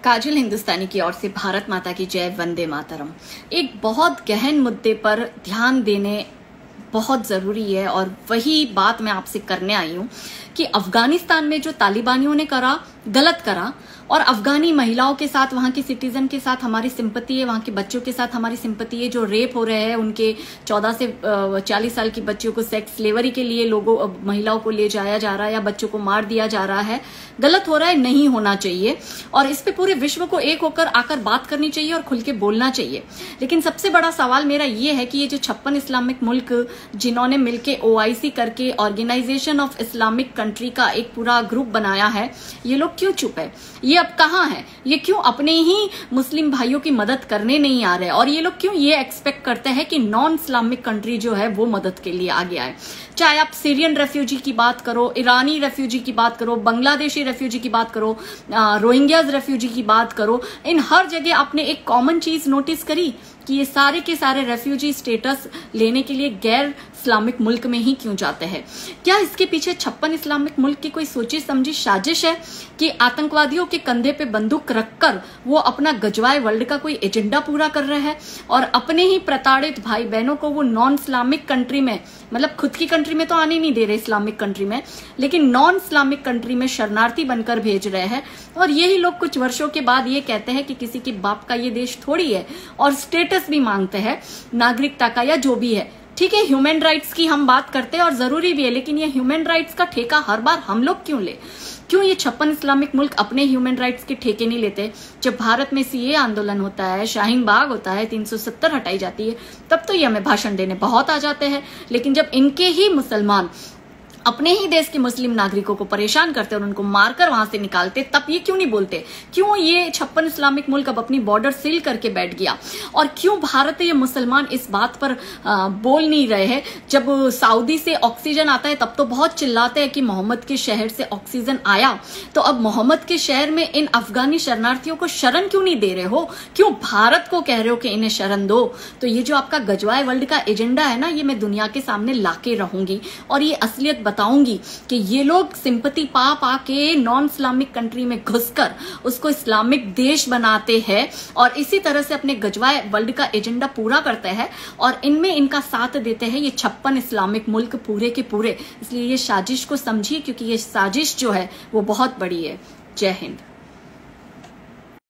काजल हिंदुस्तानी की ओर से भारत माता की जय, वंदे मातरम। एक बहुत गहन मुद्दे पर ध्यान देने बहुत जरूरी है और वही बात मैं आपसे करने आई हूं कि अफगानिस्तान में जो तालिबानियों ने करा, गलत करा, और अफगानी महिलाओं के साथ, वहां की सिटीजन के साथ हमारी सिंपति है, वहां के बच्चों के साथ हमारी सिंपति है जो रेप हो रहे हैं, उनके 14 से 40 साल की बच्चियों को सेक्स स्लेवरी के लिए महिलाओं को ले जाया जा रहा है या बच्चों को मार दिया जा रहा है। गलत हो रहा है, नहीं होना चाहिए और इस पे पूरे विश्व को एक होकर आकर बात करनी चाहिए और खुल के बोलना चाहिए। लेकिन सबसे बड़ा सवाल मेरा ये है कि ये जो 56 इस्लामिक मुल्क जिन्होंने मिलकर OIC करके ऑर्गेनाइजेशन ऑफ इस्लामिक कंट्री का एक पूरा ग्रुप बनाया है, ये लोग क्यों चुप है? ये अब कहां है? ये क्यों अपने ही मुस्लिम भाइयों की मदद करने नहीं आ रहे? और ये लोग क्यों ये एक्सपेक्ट करते हैं कि नॉन इस्लामिक कंट्री जो है वो मदद के लिए आगे आए? चाहे आप सीरियन रेफ्यूजी की बात करो, ईरानी रेफ्यूजी की बात करो, बांग्लादेशी रेफ्यूजी की बात करो, रोहिंग्याज रेफ्यूजी की बात करो, इन हर जगह आपने एक कॉमन चीज नोटिस करी कि ये सारे के सारे रेफ्यूजी स्टेटस लेने के लिए गैर इस्लामिक मुल्क में ही क्यों जाते हैं? क्या इसके पीछे 56 इस्लामिक मुल्क की कोई सोची समझी साजिश है कि आतंकवादियों के कंधे पे बंदूक रखकर वो अपना गजवाए वर्ल्ड का कोई एजेंडा पूरा कर रहे हैं और अपने ही प्रताड़ित भाई बहनों को वो नॉन इस्लामिक कंट्री में, मतलब खुद की कंट्री में तो आने नहीं दे रहे इस्लामिक कंट्री में, लेकिन नॉन इस्लामिक कंट्री में शरणार्थी बनकर भेज रहे हैं? और यही लोग कुछ वर्षों के बाद ये कहते हैं कि किसी के बाप का ये देश थोड़ी है और स्टेटस भी मांगते हैं नागरिकता का या जो भी है। ठीक है, ह्यूमन राइट्स की हम बात करते हैं और जरूरी भी है, लेकिन ये ह्यूमन राइट्स का ठेका हर बार हम लोग क्यों ले? क्यों ये 56 इस्लामिक मुल्क अपने ह्यूमन राइट्स के ठेके नहीं लेते? जब भारत में CA आंदोलन होता है, शाहीन बाग होता है, 370 हटाई जाती है, तब तो ये हमें भाषण देने बहुत आ जाते हैं। लेकिन जब इनके ही मुसलमान अपने ही देश के मुस्लिम नागरिकों को परेशान करते और उनको मारकर वहां से निकालते, तब ये क्यों नहीं बोलते? क्यों ये 56 इस्लामिक मुल्क अब अपनी बॉर्डर सील करके बैठ गया? और क्यों भारतीय मुसलमान इस बात पर बोल नहीं रहे हैं? जब सऊदी से ऑक्सीजन आता है तब तो बहुत चिल्लाते हैं कि मोहम्मद के शहर से ऑक्सीजन आया, तो अब मोहम्मद के शहर में इन अफगानी शरणार्थियों को शरण क्यों नहीं दे रहे हो? क्यों भारत को कह रहे हो कि इन्हें शरण दो? तो ये जो आपका गजवाए वर्ल्ड का एजेंडा है ना, ये मैं दुनिया के सामने लाके रहूंगी और ये असलियत बताऊंगी कि ये लोग सिंपैथी पा के नॉन इस्लामिक कंट्री में घुसकर उसको इस्लामिक देश बनाते हैं और इसी तरह से अपने गजवाए वर्ल्ड का एजेंडा पूरा करते हैं और इनमें इनका साथ देते हैं ये 56 इस्लामिक मुल्क पूरे के पूरे। इसलिए ये साजिश को समझिए, क्योंकि ये साजिश जो है वो बहुत बड़ी है। जय हिंद।